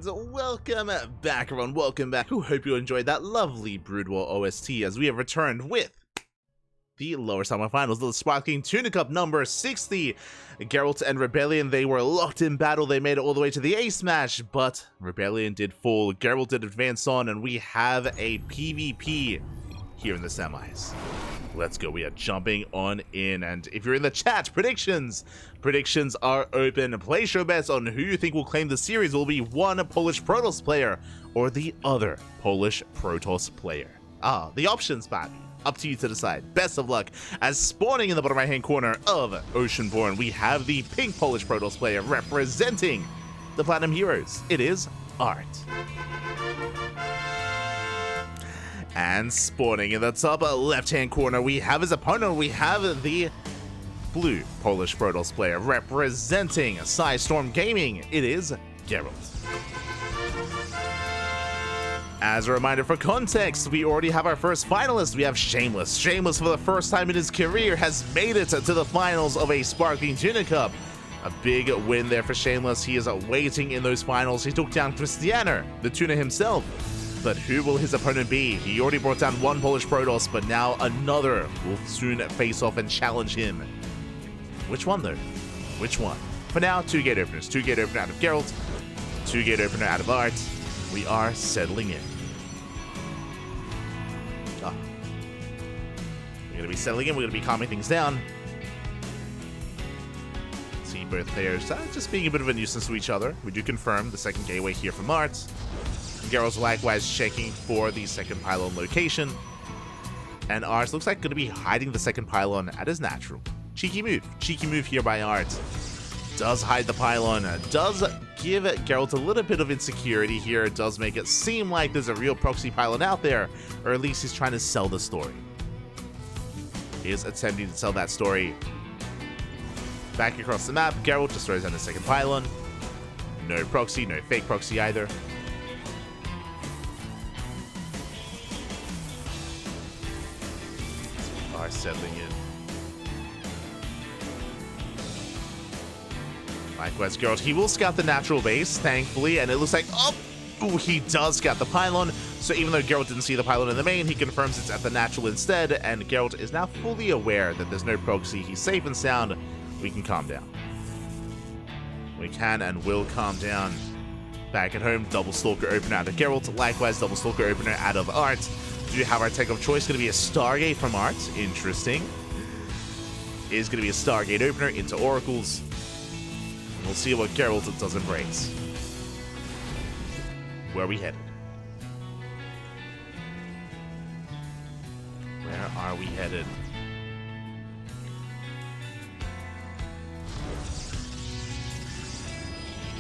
And welcome back, everyone. Welcome back. Hope you enjoyed that lovely Brood War OST as we have returned with the lower semifinals of the Sparkling Tuna Cup number 60. Gerald and Rebellion, they were locked in battle. They made it all the way to the ace match, but Rebellion did fall. Gerald did advance on, and we have a PvP here in the semis. Let's go. We are jumping on in, and if you're in the chat, predictions are open. Place your bets on who you think will claim the series. Will be one Polish Protoss player or the other Polish Protoss player. The options, Bobby. Up to you to decide. Best of luck. As spawning in the bottom right hand corner of Oceanborn, we have the pink Polish Protoss player representing the Platinum Heroes. It is ArT. And spawning in the top left-hand corner, we have his opponent. We have the blue Polish Protoss player representing Storm Gaming. It is Gerald. As a reminder for context, we already have our first finalist. We have Shameless. Shameless, for the first time in his career, has made it to the finals of a Sparkling Tuna Cup. A big win there for Shameless. He is waiting in those finals. He took down Christianer, the tuna himself. But who will his opponent be? He already brought down one Polish Protoss, but now another will soon face off and challenge him. Which one, though? Which one? For now, two gate openers. Two gate opener out of Gerald, two gate opener out of ArT. We are settling in. We're going to be settling in. We're going to be calming things down. See both players just being a bit of a nuisance to each other. We do confirm the second gateway here from ArT. Gerald's likewise checking for the second pylon location. And ArT looks like going to be hiding the second pylon at his natural. Cheeky move here by ArT. Does hide the pylon, does give Gerald a little bit of insecurity here, does make it seem like there's a real proxy pylon out there, or at least he's trying to sell the story. He is attempting to sell that story. Back across the map, Gerald just throws down the second pylon. No proxy, no fake proxy either. Are settling in. Likewise, Gerald, he will scout the natural base, thankfully, and it looks like, he does scout the pylon. So even though Gerald didn't see the pylon in the main, he confirms it's at the natural instead, and Gerald is now fully aware that there's no proxy. He's safe and sound. We can calm down. We can and will calm down. Back at home, double Stalker opener out of Gerald. Likewise, double Stalker opener out of ArT. Do you have our tech of choice? Going to be a Stargate from ArT. Interesting. Is going to be a Stargate opener into Oracles. And we'll see what Gerald does embrace. Where are we headed? Where are we headed?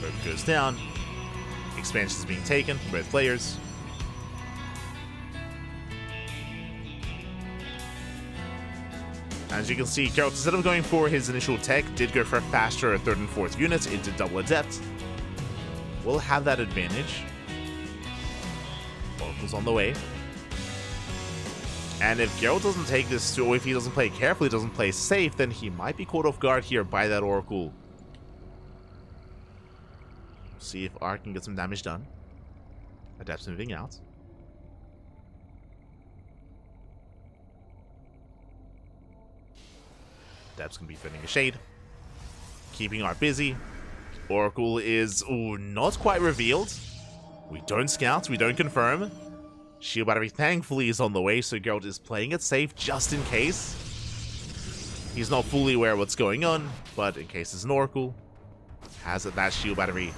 Rope goes down. Expansion is being taken from both players. As you can see, Gerald, instead of going for his initial tech, did go for a faster third and fourth units into double adept. We'll have that advantage. Oracle's on the way. And if Gerald doesn't take this, or if he doesn't play carefully, doesn't play safe, then he might be caught off guard here by that Oracle. See if ArT can get some damage done. Adept's moving out. Adept's going to be fitting a shade. Keeping ArT busy. Oracle is not quite revealed. We don't scout, we don't confirm. Shield battery thankfully is on the way, so Gerald is playing it safe just in case. He's not fully aware of what's going on, but in case it's an Oracle, has that shield battery.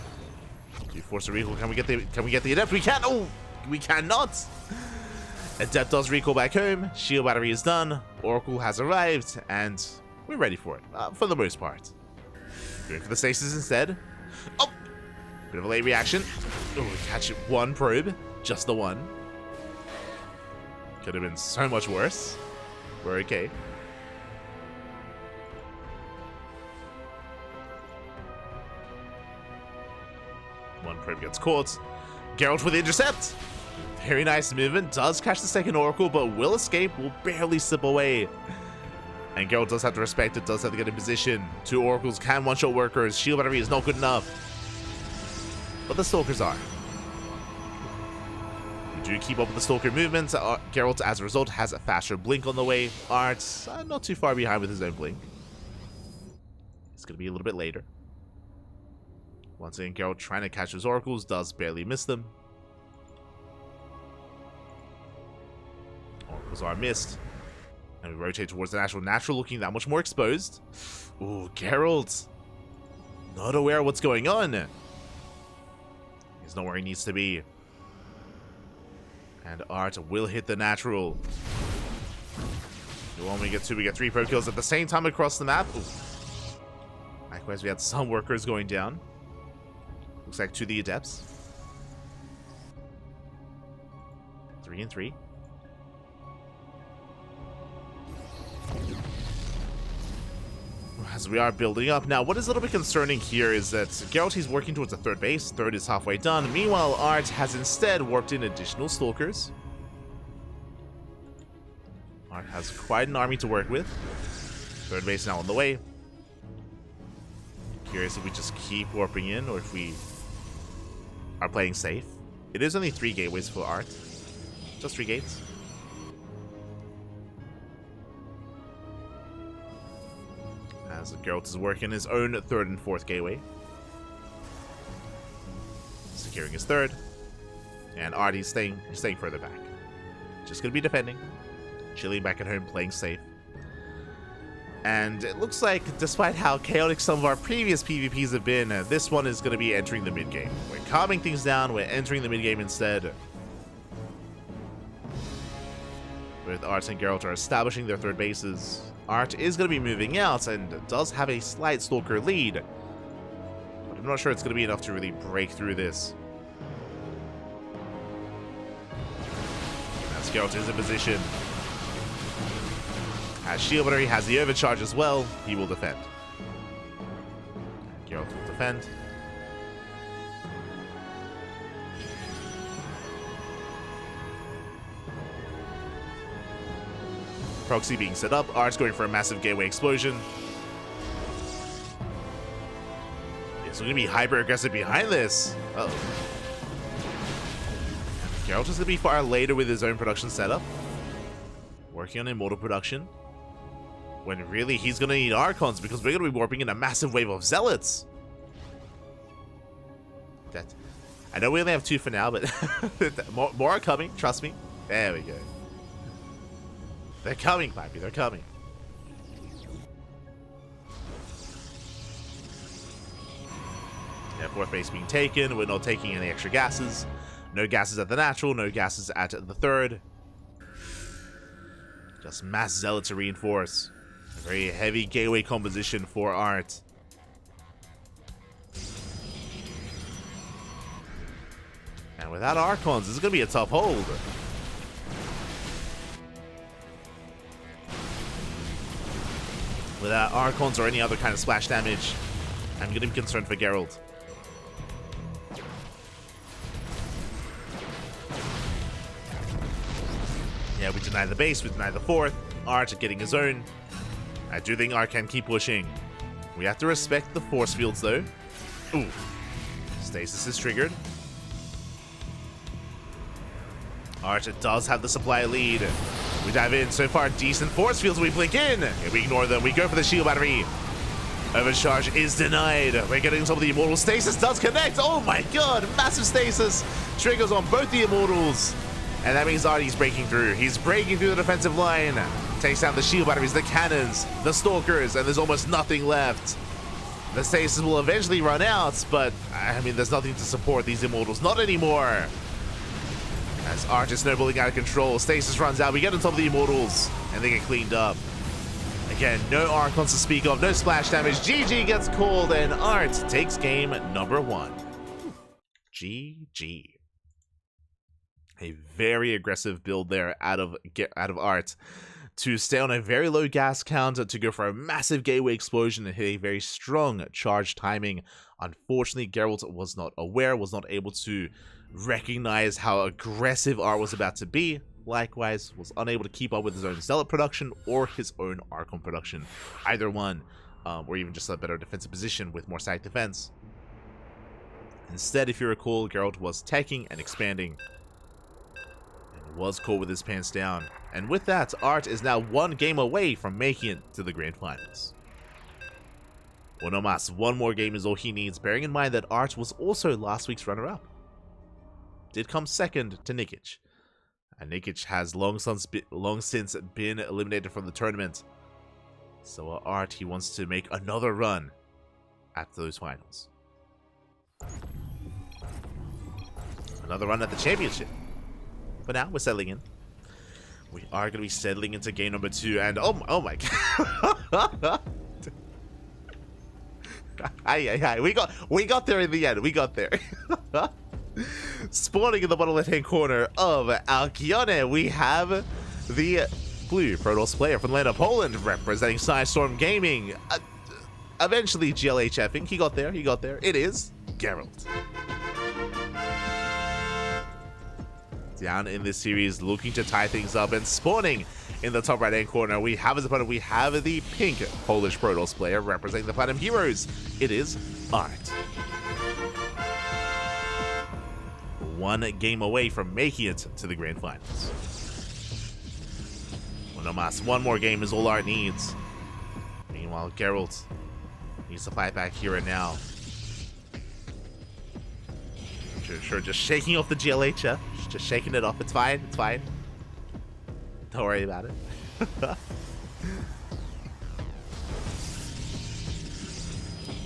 Do you force a recall? Can we get the Adept? We can't. Oh, we cannot. Adept does recall back home. Shield battery is done. Oracle has arrived, and we're ready for it for the most part. Going for the stasis instead. Oh, bit of a late reaction. Oh, catch it. One probe, just the one. Could have been so much worse. We're okay. One probe gets caught. Gerald with the intercept. Very nice movement. Does catch the second Oracle, but will escape. Will barely slip away. And Gerald does have to respect it. Does have to get in position. Two Oracles can one-shot workers. Shield battery is not good enough. But the Stalkers are. We do keep up with the Stalker movements. Gerald, as a result, has a faster blink on the way. ArT, not too far behind with his own blink. It's going to be a little bit later. Once again, Gerald trying to catch his oracles, does barely miss them. Oracles are missed. And we rotate towards the natural. Natural looking that much more exposed. Ooh, Gerald. Not aware of what's going on. He's not where he needs to be. And ArT will hit the natural. When we get 2, we get 3 pro kills at the same time across the map. Ooh. Likewise, we had some workers going down. Looks like to the adepts. 3 and 3. As we are building up. Now, what is a little bit concerning here is that Gerald, he's working towards the 3rd base. 3rd is halfway done. Meanwhile, ArT has instead warped in additional stalkers. ArT has quite an army to work with. 3rd base now on the way. Curious if we just keep warping in or if we are playing safe. It is only 3 gateways for ArT. Just 3 gates. As Gerald is working his own 3rd and 4th gateway. Securing his 3rd. And ArT is staying further back. Just going to be defending. Chilling back at home, playing safe. And it looks like, despite how chaotic some of our previous PvPs have been, this one is going to be entering the mid-game. We're calming things down, we're entering the mid-game instead. With ArT and Gerald are establishing their 3rd bases. ArT is going to be moving out and does have a slight Stalker lead. But I'm not sure it's going to be enough to really break through this. As Gerald is in position. As Shield Battery has the overcharge as well, he will defend. Gerald will defend. Proxy being set up. ArT's going for a massive gateway explosion. It's going to be hyper aggressive behind this. Uh-oh. Gerald is going to be far later with his own production setup. Working on Immortal production. When really he's going to need Archons because we're going to be warping in a massive wave of Zealots. I know we only have 2 for now, but more are coming. Trust me. There we go. They're coming, Clappy. They're coming. Yeah, 4th base being taken. We're not taking any extra gases. No gases at the natural. No gases at the 3rd. Just mass Zealot to reinforce. A very heavy gateway composition for ArT. And without Archons, this is going to be a tough hold. Without Archons or any other kind of splash damage, I'm going to be concerned for Gerald. Yeah, we deny the base, we deny the 4th. ArT getting his own. I do think ArT can keep pushing. We have to respect the force fields though. Ooh. Stasis is triggered. ArT does have the supply lead. We dive in. So far, decent force fields. We blink in. And we ignore them. We go for the shield battery. Overcharge is denied. We're getting some of the Immortals. Stasis does connect. Oh my god. Massive stasis. Triggers on both the Immortals. And that means ArT's breaking through. He's breaking through the defensive line. Takes down the shield batteries, the cannons, the stalkers, and there's almost nothing left. The stasis will eventually run out, but I mean, there's nothing to support these Immortals. Not anymore. As ArT is snowballing out of control, stasis runs out, we get on top of the Immortals, and they get cleaned up. Again, no Archons to speak of, no splash damage. GG gets called, and ArT takes game number 1. GG. A very aggressive build there out of ArT to stay on a very low gas count, to go for a massive gateway explosion and hit a very strong charge timing. Unfortunately, Gerald was not aware, was not able to recognize how aggressive ArT was about to be. Likewise, was unable to keep up with his own Zealot production or his own Archon production. Either one, or even just a better defensive position with more side defense. Instead, if you recall, Gerald was teching and expanding. was caught with his pants down. And with that, ArT is now one game away from making it to the grand finals. Well, no mas, one more game is all he needs, bearing in mind that ArT was also last week's runner-up. Did come second to Nikic. And Nikic has long since been eliminated from the tournament. So ArT, he wants to make another run at those finals. Another run at the championship. But now we're settling in. We are going to be settling into game number 2. And oh my god. Hi. We got there in the end. We got there. Spawning in the bottom left-hand corner of Alkione, we have the blue Protoss player from the land of Poland, representing Storm Gaming. Eventually GLHFing. He got there. It is Gerald. Down in this series, looking to tie things up, and spawning in the top right-hand corner, we have as opponent, we have the pink Polish Protoss player representing the Platinum Heroes. It is ArT. One game away from making it to the grand finals. Well, no mas, one more game is all ArT needs. Meanwhile, Gerald needs to fight back here and now. Sure, just shaking off the GLH, just shaking it off. It's fine. Don't worry about it.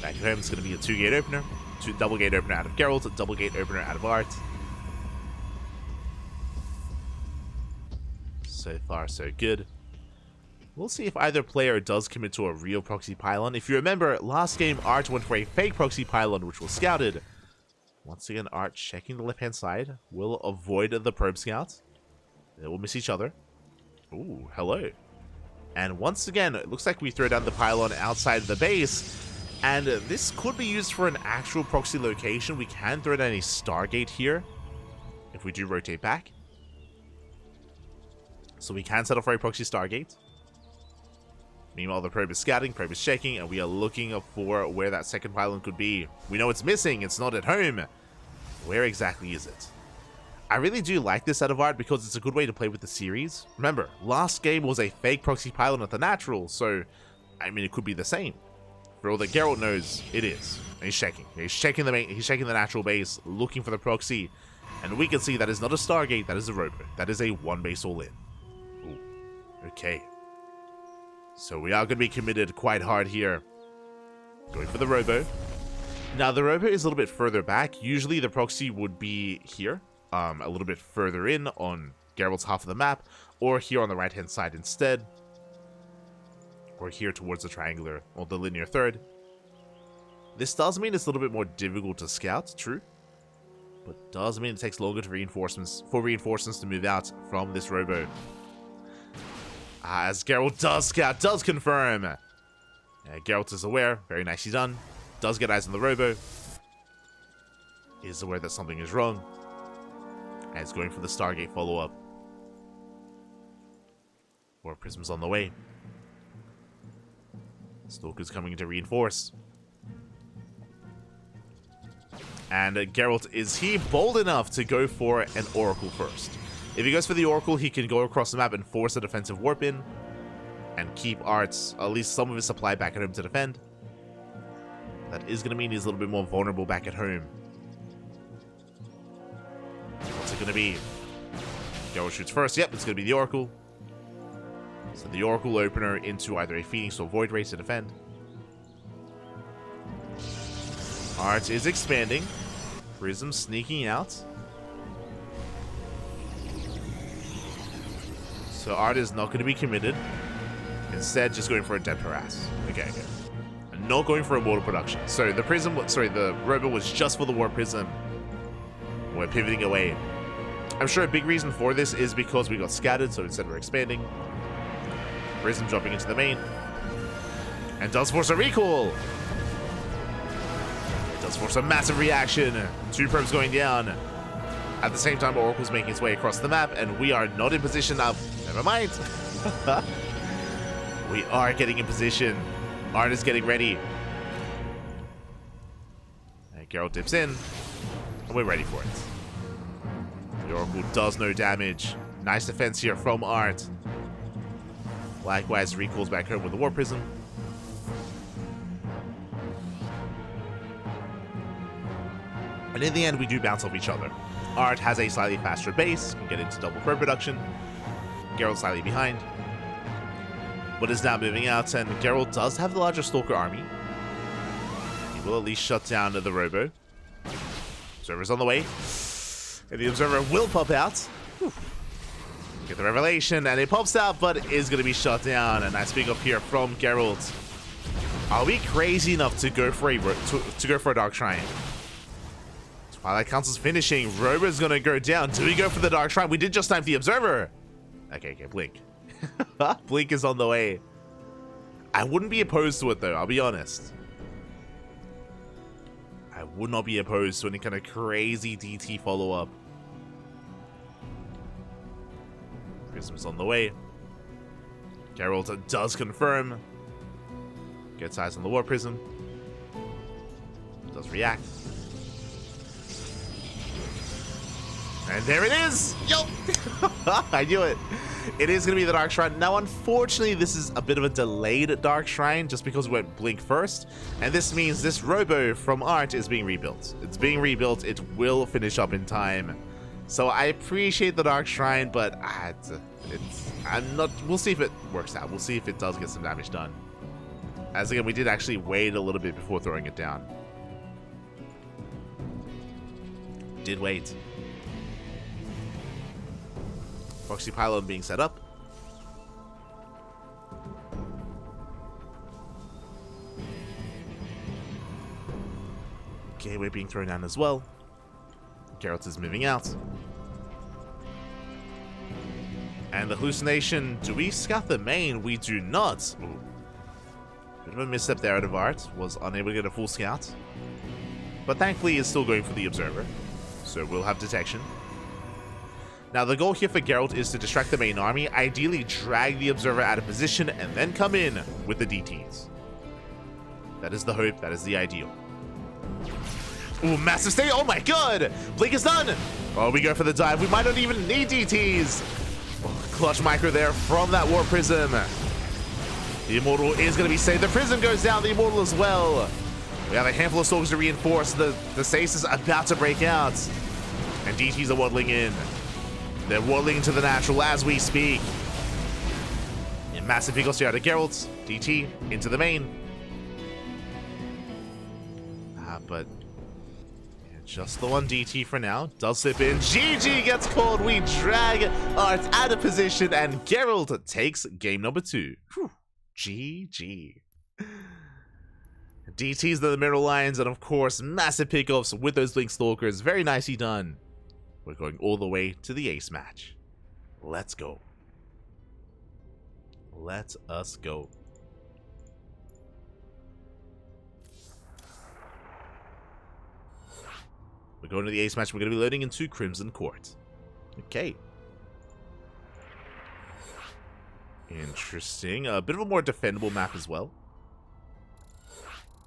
Back at home, it's going to be a 2-gate opener. Double gate opener out of Gerald, a double gate opener out of ArT. So far, so good. We'll see if either player does commit to a real proxy pylon. If you remember, last game, ArT went for a fake proxy pylon, which was scouted. Once again, ArT checking the left-hand side. Will avoid the probe scouts. They will miss each other. Ooh, hello. And once again, it looks like we throw down the pylon outside the base. And this could be used for an actual proxy location. We can throw down a Stargate here if we do rotate back. So we can settle for a proxy Stargate. Meanwhile, the probe is scouting, probe is checking, and we are looking for where that second pylon could be. We know it's missing, it's not at home. Where exactly is it? I really do like this out of ArT because it's a good way to play with the series. Remember, last game was a fake proxy pylon at the natural, so, I mean, it could be the same. For all that Gerald knows, it is. And he's checking. He's checking the natural base, looking for the proxy, and we can see that is not a Stargate, that is a Robo. That is a one base all-in. Ooh, okay. So we are going to be committed quite hard here. Going for the Robo. Now, the Robo is a little bit further back. Usually, the proxy would be here, a little bit further in on Gerald's half of the map, or here on the right-hand side instead, or here towards the triangular, or the linear third. This does mean it's a little bit more difficult to scout, true, but does mean it takes longer to reinforcements to move out from this Robo. As Gerald does scout, does confirm. Gerald is aware, very nicely done. Does get eyes on the Robo. Is aware that something is wrong. And is going for the Stargate follow-up. More Prisms on the way. Stalker's coming in to reinforce. And Gerald, is he bold enough to go for an Oracle first? If he goes for the Oracle, he can go across the map and force a defensive warp in. And keep ArT's, at least some of his supply back at home to defend. That is going to mean he's a little bit more vulnerable back at home. What's it going to be? Gerald shoots first. Yep, it's going to be the Oracle. So the Oracle opener into either a Phoenix or Void Ray to defend. ArT is expanding. Prism sneaking out. So ArT is not going to be committed. Instead, just going for a dead harass. Okay. Not going for a mortal production. So the the Robo was just for the War Prism. We're pivoting away. I'm sure a big reason for this is because we got scattered, so instead we're expanding. Prism jumping into the main. And does force a recall. It does force a massive reaction. 2 probes going down. At the same time, Oracle's making its way across the map, and we are not in position now. Never mind. We are getting in position. ArT is getting ready. And Gerald dips in. And we're ready for it. The Oracle does no damage. Nice defense here from ArT. Likewise, recalls back home with the War Prism. And in the end, we do bounce off each other. ArT has a slightly faster base, can get into double pro production. Gerald slightly behind, but is now moving out, and Gerald does have the larger Stalker army. He will at least shut down the Robo. Observer's on the way, and the Observer will pop out. Whew. Get the revelation, and it pops out, but is going to be shut down. And nice pick up here from Gerald. Are we crazy enough to go for a Dark Shrine? Twilight Council's finishing. Robo's going to go down. Do we go for the Dark Shrine? We did just time the Observer. Okay, Blink. Blink is on the way. I wouldn't be opposed to it, though. I'll be honest. I would not be opposed to any kind of crazy DT follow-up. Prism's on the way. Gerald does confirm. Gets eyes on the War Prism. Does react. And there it is! Yo! I knew it. It is going to be the Dark Shrine. Now, unfortunately, this is a bit of a delayed Dark Shrine just because we went Blink first. And this means this Robo from ArT is being rebuilt. It's being rebuilt. It will finish up in time. So I appreciate the Dark Shrine, but we'll see if it works out. We'll see if it does get some damage done. As again, we did actually wait a little bit before throwing it down. Did wait. Proxy pylon being set up. Gateway being thrown down as well. Geralt is moving out. And the hallucination, do we scout the main? We do not. Ooh. Bit of a misstep there out of ArT. Was unable to get a full scout. But thankfully is still going for the Observer. So we'll have detection. Now the goal here for Geralt is to distract the main army, ideally drag the Observer out of position, and then come in with the DTs. That is the hope, that is the ideal. Ooh, massive stay, oh my god! Blink is done! Oh, we go for the dive, we might not even need DTs! Oh, clutch micro there from that War Prism. The Immortal is going to be saved, the Prism goes down, the Immortal as well. We have a handful of Stalkers to reinforce, the stasis is about to break out. And DTs are waddling in. They're waddling into the natural as we speak. A massive pickles here out of Geralt. DT into the main. But yeah, just the one DT for now. Does slip in. GG gets called. We drag ArT out of position, and Geralt takes game number 2. Whew. GG. DTs the Mineral Lions, and of course, massive pickups with those Blink Stalkers. Very nicely done. We're going all the way to the ace match. Let's go. Let us go. We're going to the ace match. We're going to be loading into Crimson Court. Okay. Interesting. A bit of a more defendable map as well.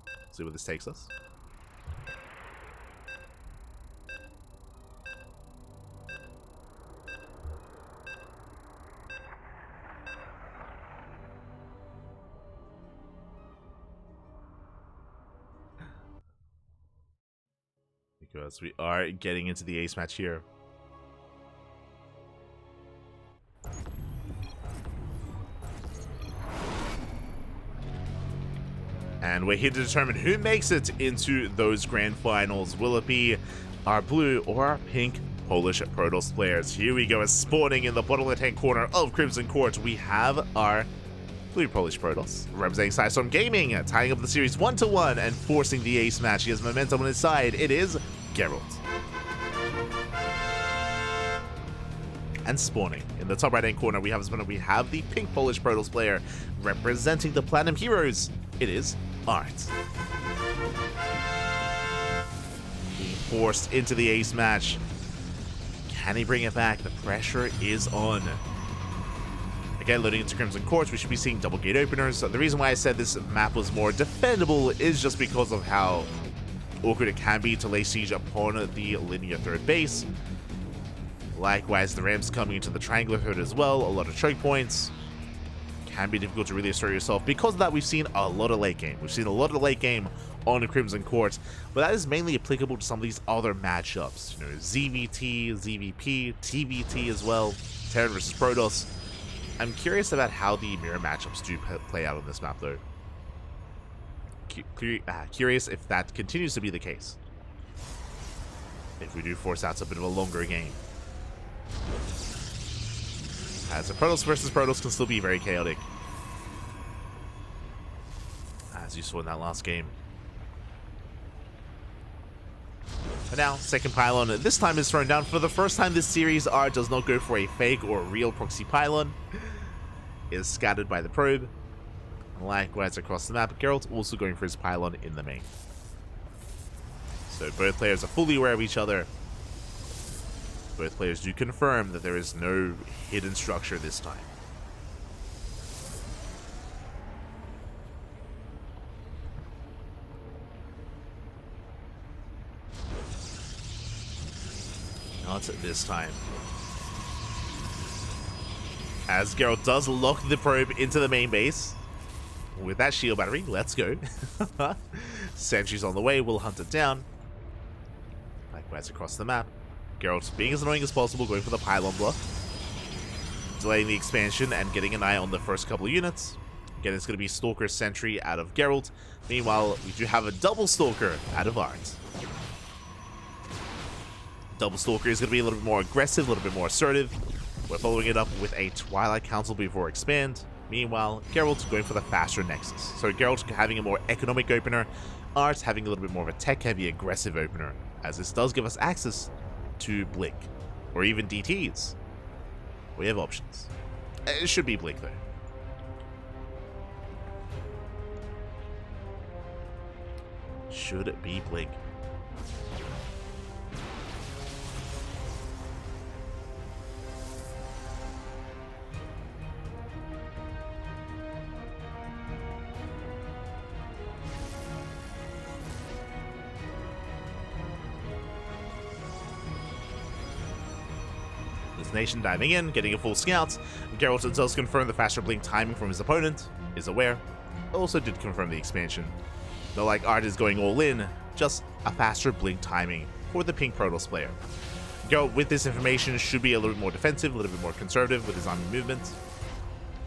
Let's see where this takes us. Because we are getting into the ace match here. And we're here to determine who makes it into those grand finals. Will it be our blue or our pink Polish Protoss players? Here we go, as spawning in the bottom left-hand corner of Crimson Court, we have our blue Polish Protoss, representing Sidestorm Gaming, tying up the series 1-1 and forcing the ace match. He has momentum on his side. It is Gerald. And spawning in the top right-hand corner, we have the pink Polish Protoss player representing the Platinum Heroes. It is ArT. Being forced into the ace match. Can he bring it back? The pressure is on. Again, loading into Crimson Court, we should be seeing double gate openers. The reason why I said this map was more defendable is just because of how awkward it can be to lay siege upon the linear third base. Likewise, the Rams coming into the triangular herd as well. A lot of choke points. Can be difficult to really assert yourself. Because of that, we've seen a lot of late game. We've seen a lot of late game on the Crimson Court, but that is mainly applicable to some of these other matchups. You know, ZVT, ZVP, TVT as well, Terran versus Protoss. I'm curious about how the mirror matchups do play out on this map, though. Curious if that continues to be the case. If we do force out a bit of a longer game. As a Protoss versus Protoss can still be very chaotic. As you saw in that last game. But now, second pylon, this time is thrown down. For the first time this series, ArT does not go for a fake or real proxy pylon. It is scattered by the probe. Likewise across the map, Gerald also going for his pylon in the main. So both players are fully aware of each other. Both players do confirm that there is no hidden structure this time. Not this time. As Gerald does lock the probe into the main base. With that shield battery, let's go. Sentries on the way, we'll hunt it down. Likewise across the map. Gerald being as annoying as possible, going for the pylon block. Delaying the expansion and getting an eye on the first couple of units. Again, it's going to be Stalker Sentry out of Gerald. Meanwhile, we do have a double Stalker out of ArT. Double Stalker is going to be a little bit more aggressive, a little bit more assertive. We're following it up with a Twilight Council before expand. Meanwhile, Gerald going for the faster Nexus. So Gerald having a more economic opener, ArT having a little bit more of a tech-heavy aggressive opener, as this does give us access to Blink, or even DTs. We have options. It should be Blink though. Should it be Blink? Nation diving in, getting a full scout. Gerald does confirm the faster blink timing from his opponent, is aware. Also did confirm the expansion. Though like ArT is going all in, just a faster blink timing for the pink Protoss player. Gerald with this information should be a little bit more defensive, a little bit more conservative with his army movement.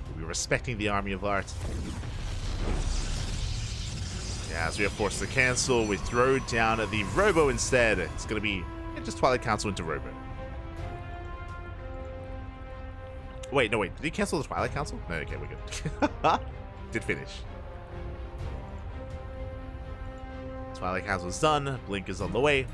We'll be respecting the army of ArT. Yeah, as we are forced to cancel, we throw down the Robo instead. It's going to be just Twilight Council into Robo. Wait, no, wait. Did he cancel the Twilight Council? No, okay, we're good. Did finish. Twilight Council is done. Blink is on the way.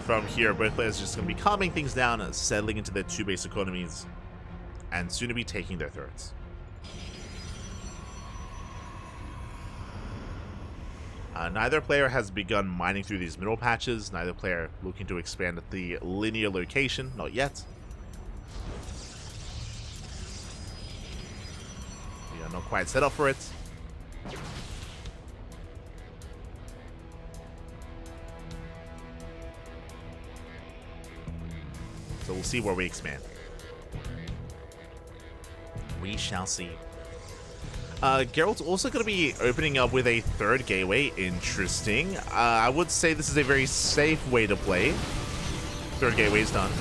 From here, both players are just going to be calming things down, settling into their two base economies, and soon to be taking their thirds. Neither player has begun mining through these mineral patches. Neither player looking to expand at the linear location. Not yet. We are not quite set up for it. So we'll see where we expand. We shall see. Gerald's also going to be opening up with a third gateway. Interesting. I would say this is a very safe way to play. Third gateway is done.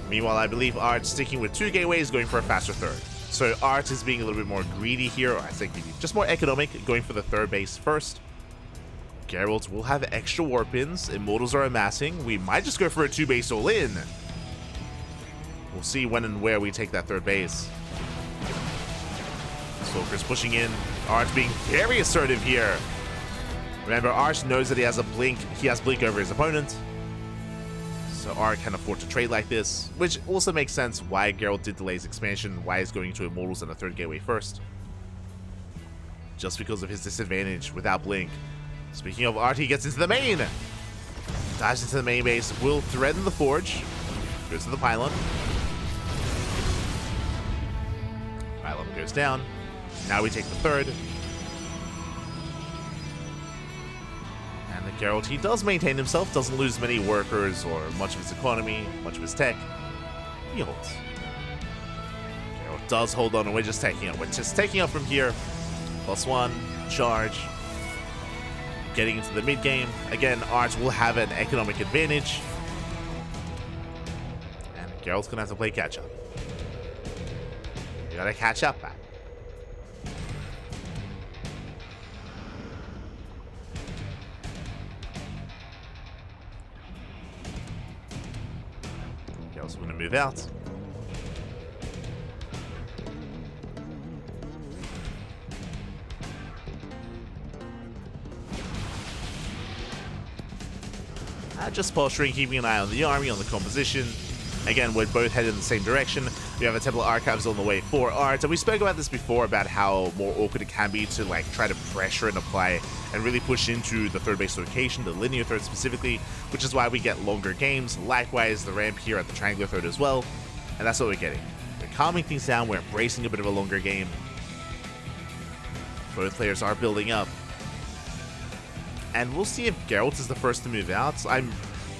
Meanwhile, I believe ArT sticking with two gateways, going for a faster third. So ArT is being a little bit more greedy here, or I say greedy, just more economic, going for the third base first. Gerald will have extra warp pins. Immortals are amassing. We might just go for a two base all in. We'll see when and where we take that third base. Stalker's pushing in. ArT being very assertive here. Remember, ArT knows that he has a blink. He has blink over his opponent. So ArT can afford to trade like this, which also makes sense why Gerald did delay his expansion, why he's going to Immortals and a third gateway first. Just because of his disadvantage without blink. Speaking of ArT, he gets into the main. Dives into the main base, will threaten the forge. Goes to the pylon. Island goes down. Now we take the third. And the Gerald, he does maintain himself, doesn't lose many workers or much of his economy, much of his tech. He holds. Gerald does hold on, and we're just taking up. We're just taking up from here. +1, charge. Getting into the mid game. Again, ArT will have an economic advantage. And Gerald's gonna have to play catch up. You gotta catch up, man. Gerald's gonna move out. Just posturing, keeping an eye on the army, on the composition. Again, we're both headed in the same direction. We have a Temple Archives on the way for ArT, and we spoke about this before about how more awkward it can be to like try to pressure and apply and really push into the third base location, the linear third specifically, which is why we get longer games. Likewise, the ramp here at the triangular third as well, and that's what we're getting. We're calming things down, we're embracing a bit of a longer game. Both players are building up. And we'll see if Gerald is the first to move out. I'm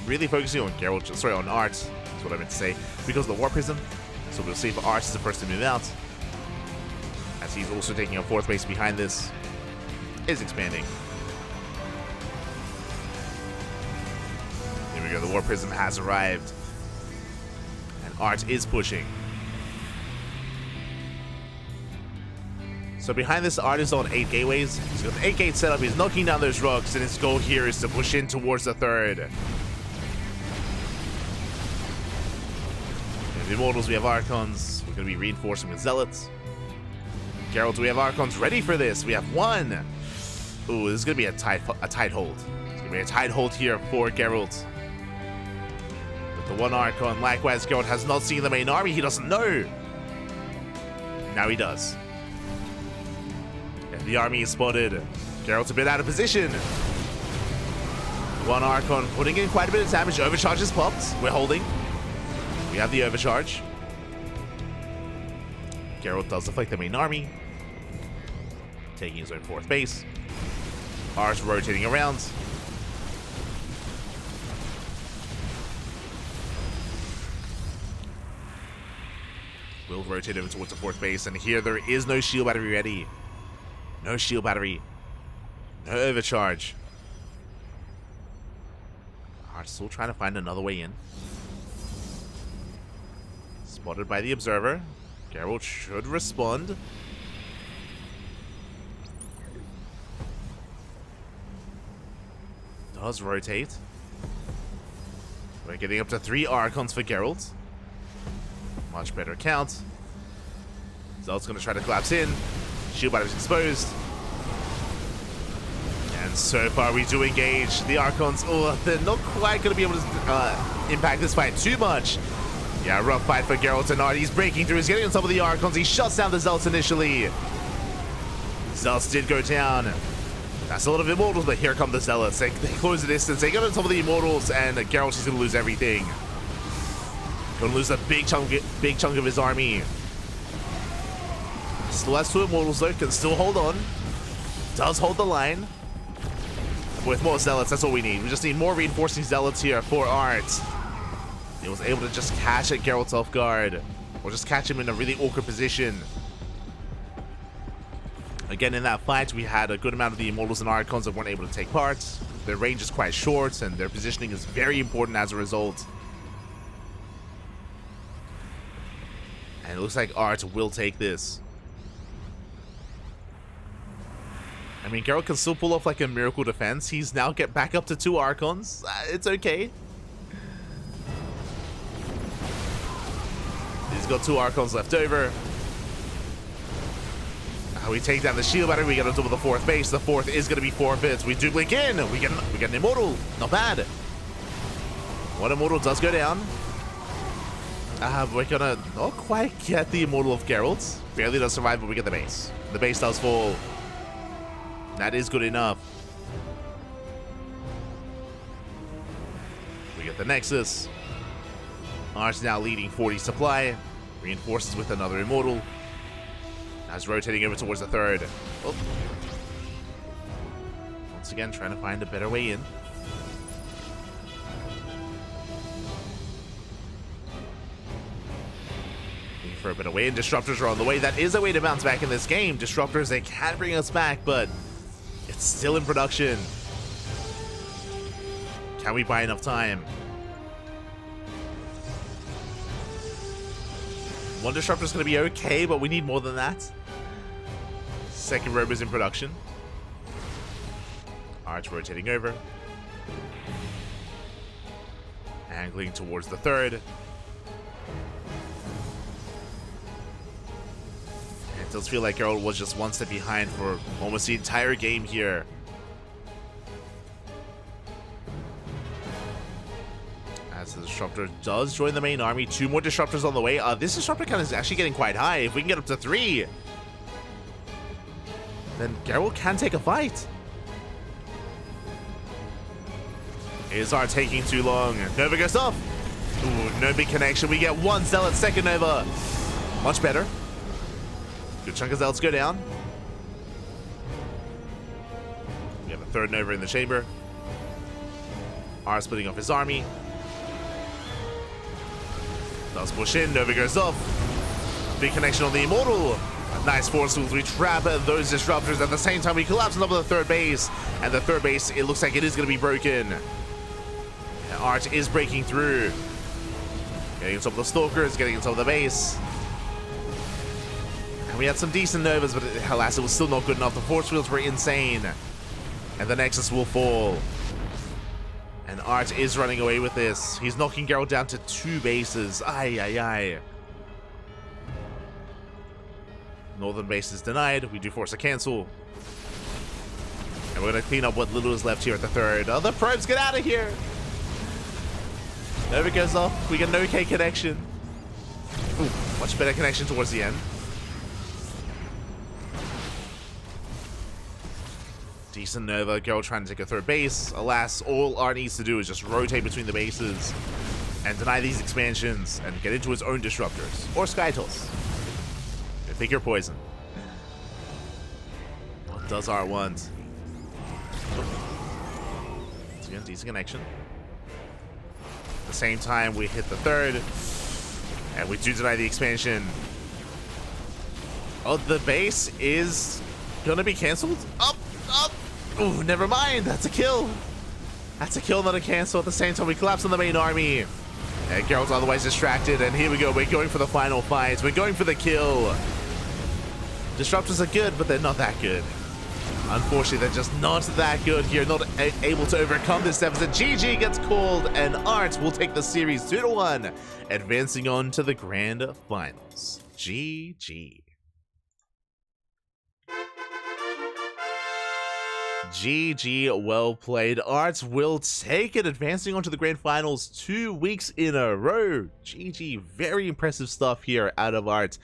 really focusing on Gerald, sorry, on ArT, is what I meant to say, because of the War Prism. So we'll see if ArT is the first to move out, as he's also taking a fourth base behind this. Is expanding. Here we go, the War Prism has arrived. And ArT is pushing. So behind this, ArT is on 8 gateways. He's got the 8 gate set up. He's knocking down those rocks, and his goal here is to push in towards the third. In the Immortals, we have Archons. We're going to be reinforcing with Zealots. Gerald, we have Archons ready for this. We have 1. Ooh, this is going to be a tight hold. It's going to be a tight hold here for Gerald. With the 1 Archon, likewise, Gerald has not seen the main army. He doesn't know. Now he does. The army is spotted. Gerald's a bit out of position. 1 Archon putting in quite a bit of damage. Overcharge is popped. We're holding. We have the overcharge. Gerald does deflect the main army, taking his own fourth base. ArT rotating around. Will rotate over towards the fourth base, and here there is no shield battery ready. No shield battery. No overcharge. ArT still trying to find another way in. Spotted by the observer. Gerald should respond. Does rotate. We're getting up to 3 Archons for Gerald. Much better count. Zealot's going to try to collapse in. Shield battery is exposed. And so far we do engage. The Archons, oh, they're not quite going to be able to impact this fight too much. Yeah, rough fight for Gerald and ArT. He's breaking through. He's getting on top of the Archons. He shuts down the Zealots initially. Zealots did go down. That's a lot of Immortals, but here come the Zealots. They close the distance. They get on top of the Immortals, and Gerald is going to lose everything. Going to lose a big chunk of his army. Still has 2 Immortals though, can still hold on. Does hold the line. With more Zealots, that's all we need. We just need more reinforcing Zealots here for ArT. He was able to just catch at Gerald's off guard. Or just catch him in a really awkward position. Again, in that fight, we had a good amount of the Immortals and Archons that weren't able to take part. Their range is quite short, and their positioning is very important as a result. And it looks like ArT will take this. I mean, Gerald can still pull off like a miracle defense. He's now get back up to 2 Archons. It's okay. He's got 2 Archons left over. We take down the shield battery. We get on top of the 4th base. The 4th is going to be forfeit. We do blink in. We get an Immortal. Not bad. 1 Immortal does go down. We're going to not quite get the Immortal of Gerald. Barely does survive, but we get the base. The base does fall. That is good enough. We get the Nexus. ArT's now leading 40 supply. Reinforces with another Immortal. Now he's rotating over towards the third. Oh. Once again, trying to find a better way in. Looking for a better way in. Disruptors are on the way. That is a way to bounce back in this game. Disruptors, they can bring us back, but it's still in production. Can we buy enough time? One disruptor's going to be okay, but we need more than that. Second robo's in production. ArT rotating over. Angling towards the third. And it does feel like Gerald was just one step behind for almost the entire game here. As the disruptor does join the main army. 2 more disruptors on the way. This disruptor count is actually getting quite high. If we can get up to 3, then Gerald can take a fight. Is ArT taking too long? Nova goes off. Ooh, no big connection. We get 1 Zealot, second Nova. Much better. Good chunk of Zealots go down. We have a 3rd Nova in the chamber. ArT splitting off his army. Does push in, Nova goes off. Big connection on the Immortal. Nice force tools. We trap those disruptors. At the same time, we collapse on top of the 3rd base. And the 3rd base, it looks like it is going to be broken. And ArT is breaking through. Getting on top of the Stalkers, getting on top of the base. And we had some decent Novas, but alas, it was still not good enough. The force fields were insane. And the Nexus will fall. And ArT is running away with this. He's knocking Gerald down to 2 bases. Ay, ay, ay. Northern base is denied. We do force a cancel. And we're going to clean up what little is left here at the 3rd. Oh, the probes, get out of here. Nova goes off. We get an okay connection. Ooh, much better connection towards the end. Decent Nova. Gerald trying to take a 3rd base. Alas, all ArT needs to do is just rotate between the bases and deny these expansions and get into his own disruptors. Or Skytoss. Pick your poison. What does ArT want? Once again, decent connection. At the same time, we hit the 3rd. And we do deny the expansion. Oh, the base is gonna be cancelled? Up, up! Ooh, never mind. That's a kill. That's a kill, not a cancel. At the same time, we collapse on the main army. And Gerald's otherwise distracted. And here we go. We're going for the final fight. We're going for the kill. Disruptors are good, but they're not that good. Unfortunately, they're just not that good here. Not able to overcome this deficit. GG gets called, and ArT will take the series 2-1, advancing on to the grand finals. GG. GG, well played. ArT will take it, advancing on to the grand finals 2 weeks in a row. GG, very impressive stuff here out of ArT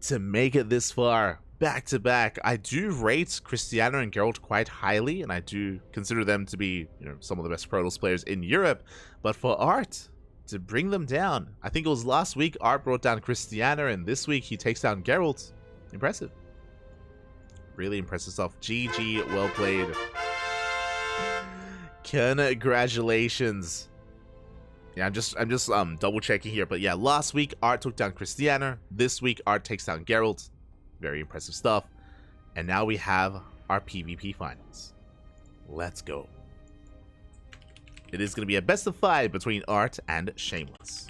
to make it this far. Back to back. I do rate Cristiano and Gerald quite highly, and I do consider them to be, some of the best Protoss players in Europe. But for ArT to bring them down, I think it was last week ArT brought down Cristiano, and this week he takes down Gerald. Impressive. Really impressive stuff. GG, well played. Congratulations. Yeah, I'm just double checking here, but yeah, last week ArT took down Cristiano. This week ArT takes down Gerald. Very impressive stuff. And now we have our PvP finals. Let's go. It is going to be a best of 5 between ArT and Shameless.